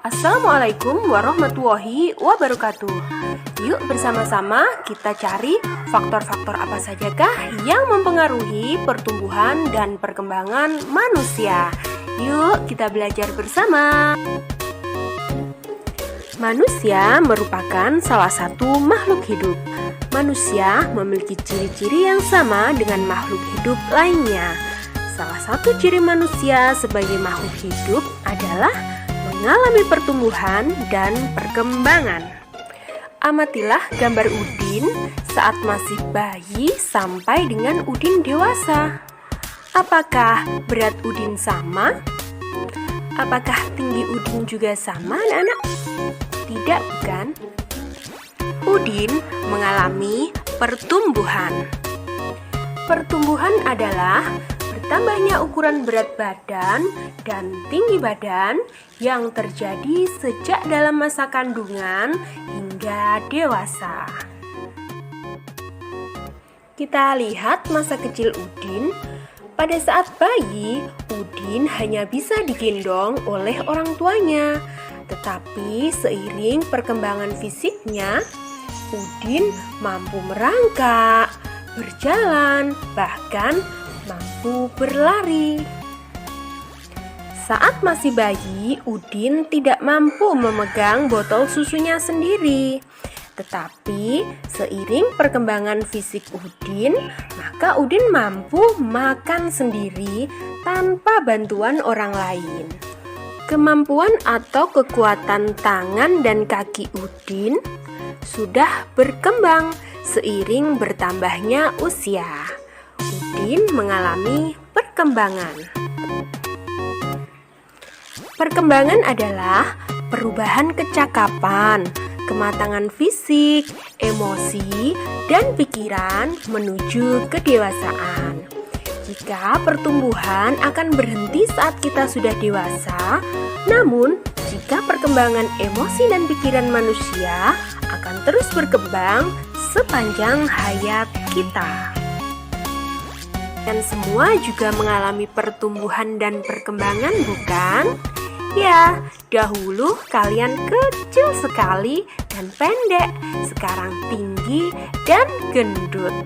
Assalamualaikum warahmatullahi wabarakatuh. Yuk bersama-sama kita cari faktor-faktor apa sajakah yang mempengaruhi pertumbuhan dan perkembangan manusia. Yuk kita belajar bersama. Manusia merupakan salah satu makhluk hidup. Manusia memiliki ciri-ciri yang sama dengan makhluk hidup lainnya. Salah satu ciri manusia sebagai makhluk hidup adalah mengalami pertumbuhan dan perkembangan. Amatilah gambar Udin saat masih bayi sampai dengan Udin dewasa. Apakah berat Udin sama? Apakah tinggi Udin juga sama, anak-anak? Tidak, bukan? Udin mengalami pertumbuhan. Pertumbuhan adalah bertambahnya ukuran berat badan dan tinggi badan yang terjadi sejak dalam masa kandungan hingga dewasa. Kita lihat masa kecil Udin. Pada saat bayi, Udin hanya bisa digendong oleh orang tuanya. Tetapi seiring perkembangan fisiknya, Udin mampu merangkak, berjalan, bahkan mampu berlari. Saat masih bayi, Udin tidak mampu memegang botol susunya sendiri. Tetapi seiring perkembangan fisik Udin, maka Udin mampu makan sendiri tanpa bantuan orang lain. Kemampuan atau kekuatan tangan dan kaki Udin sudah berkembang seiring bertambahnya usia. Udin mengalami perkembangan. Perkembangan adalah perubahan kecakapan, kematangan fisik, emosi, dan pikiran menuju kedewasaan. Jika pertumbuhan akan berhenti saat kita sudah dewasa, namun jika perkembangan emosi dan pikiran manusia akan terus berkembang sepanjang hayat kita. Dan semua juga mengalami pertumbuhan dan perkembangan, bukan? Ya, dahulu kalian kecil sekali dan pendek, sekarang tinggi dan gendut.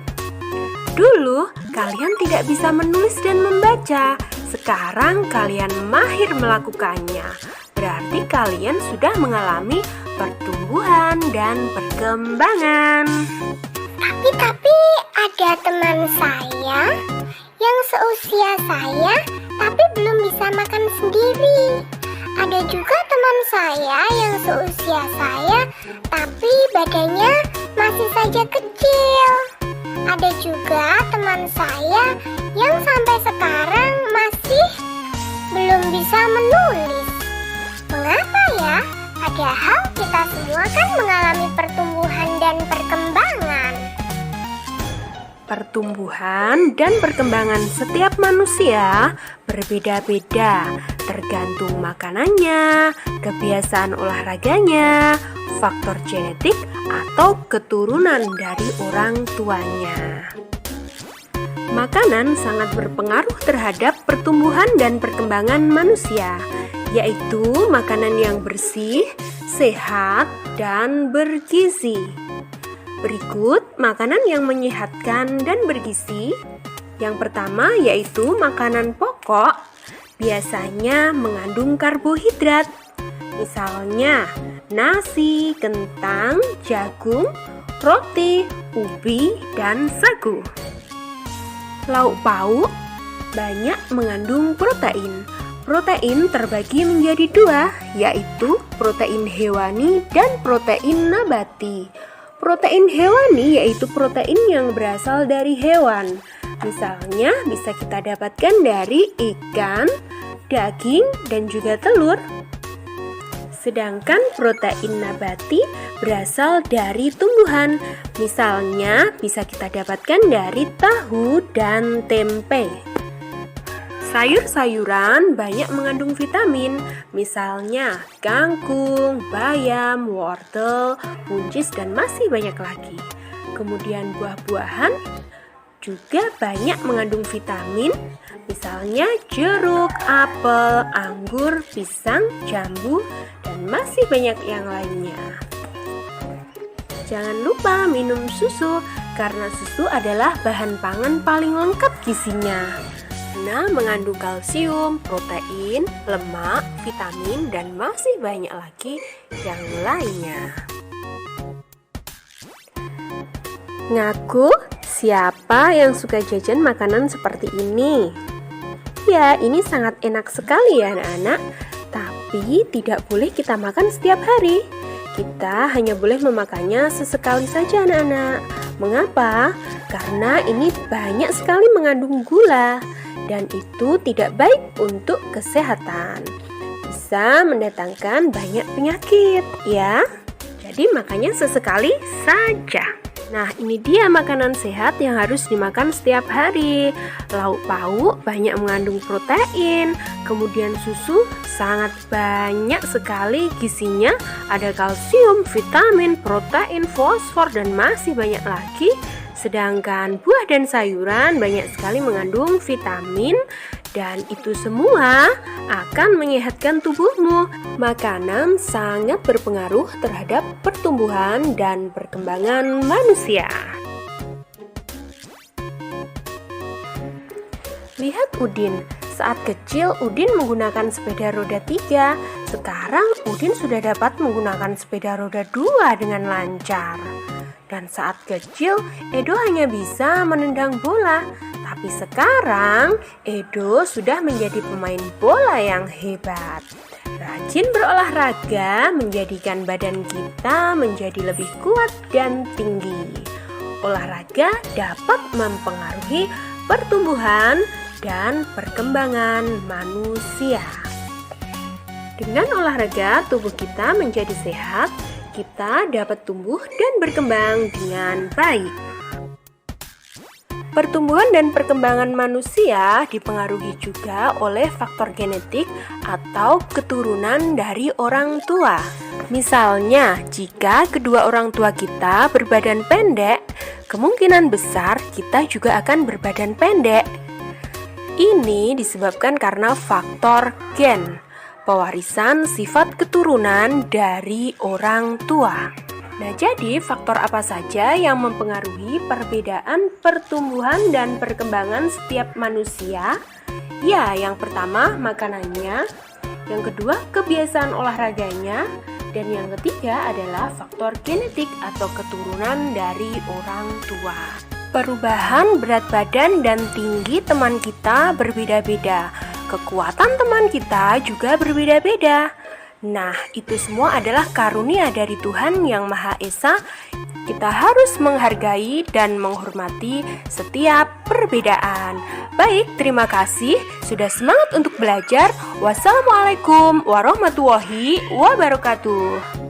Dulu kalian tidak bisa menulis dan membaca, sekarang kalian mahir melakukannya. Berarti kalian sudah mengalami pertumbuhan dan perkembangan. Tapi ada teman saya yang seusia saya tapi belum bisa makan sendiri. Ada juga teman saya yang seusia saya tapi badannya masih saja kecil. Ada juga teman saya yang sampai sekarang masih belum bisa menulis. Mengapa ya? Padahal kita semua kan mengalami pertumbuhan dan perkembangan. Pertumbuhan dan perkembangan setiap manusia berbeda-beda, tergantung makanannya, kebiasaan olahraganya, faktor genetik, atau keturunan dari orang tuanya. Makanan sangat berpengaruh terhadap pertumbuhan dan perkembangan manusia, yaitu makanan yang bersih, sehat, dan bergizi. Berikut makanan yang menyehatkan dan bergizi. Yang pertama yaitu makanan pokok, biasanya mengandung karbohidrat. Misalnya nasi, kentang, jagung, roti, ubi, dan sagu. Lauk pauk banyak mengandung protein. Protein terbagi menjadi dua, yaitu protein hewani dan protein nabati. Protein hewani yaitu protein yang berasal dari hewan. Misalnya bisa kita dapatkan dari ikan, daging, dan juga telur. Sedangkan protein nabati berasal dari tumbuhan. Misalnya bisa kita dapatkan dari tahu dan tempe. Sayur-sayuran banyak mengandung vitamin, misalnya kangkung, bayam, wortel, buncis, dan masih banyak lagi. Kemudian buah-buahan juga banyak mengandung vitamin, misalnya jeruk, apel, anggur, pisang, jambu, dan dan masih banyak yang lainnya. Jangan lupa minum susu, karena susu adalah bahan pangan paling lengkap gizinya. Karena mengandung kalsium, protein, lemak, vitamin, dan masih banyak lagi yang lainnya. Ngaku, siapa yang suka jajan makanan seperti ini? Ya, ini sangat enak sekali ya anak-anak. Tapi tidak boleh kita makan setiap hari. Kita hanya boleh memakannya sesekali saja anak-anak. Mengapa? Karena ini banyak sekali mengandung gula dan itu tidak baik untuk kesehatan. Bisa mendatangkan banyak penyakit ya. Jadi makannya sesekali saja. Nah, ini dia makanan sehat yang harus dimakan setiap hari. Lauk pauk banyak mengandung protein, kemudian susu sangat banyak sekali gizinya. Ada kalsium, vitamin, protein, fosfor, dan masih banyak lagi. Sedangkan buah dan sayuran banyak sekali mengandung vitamin dan itu semua akan menyehatkan tubuhmu. Makanan sangat berpengaruh terhadap pertumbuhan dan perkembangan manusia. Lihat Udin, saat kecil Udin menggunakan sepeda roda 3. Sekarang Udin sudah dapat menggunakan sepeda roda 2 dengan lancar. Dan saat kecil, Edo hanya bisa menendang bola. Tapi sekarang, Edo sudah menjadi pemain bola yang hebat. Rajin berolahraga menjadikan badan kita menjadi lebih kuat dan tinggi. Olahraga dapat mempengaruhi pertumbuhan dan perkembangan manusia. Dengan olahraga, tubuh kita menjadi sehat. Kita dapat tumbuh dan berkembang dengan baik. Pertumbuhan dan perkembangan manusia dipengaruhi juga oleh faktor genetik atau keturunan dari orang tua. Misalnya, jika kedua orang tua kita berbadan pendek, kemungkinan besar kita juga akan berbadan pendek. Ini disebabkan karena faktor gen, pewarisan sifat keturunan dari orang tua. Nah, jadi faktor apa saja yang mempengaruhi perbedaan pertumbuhan dan perkembangan setiap manusia? Ya, yang pertama makanannya, yang kedua kebiasaan olahraganya, dan yang ketiga adalah faktor genetik atau keturunan dari orang tua. Perubahan berat badan dan tinggi teman kita berbeda-beda. Kekuatan teman kita juga berbeda-beda. Nah, itu semua adalah karunia dari Tuhan Yang Maha Esa. Kita harus menghargai dan menghormati setiap perbedaan. Baik, terima kasih sudah semangat untuk belajar. Wassalamualaikum warahmatullahi wabarakatuh.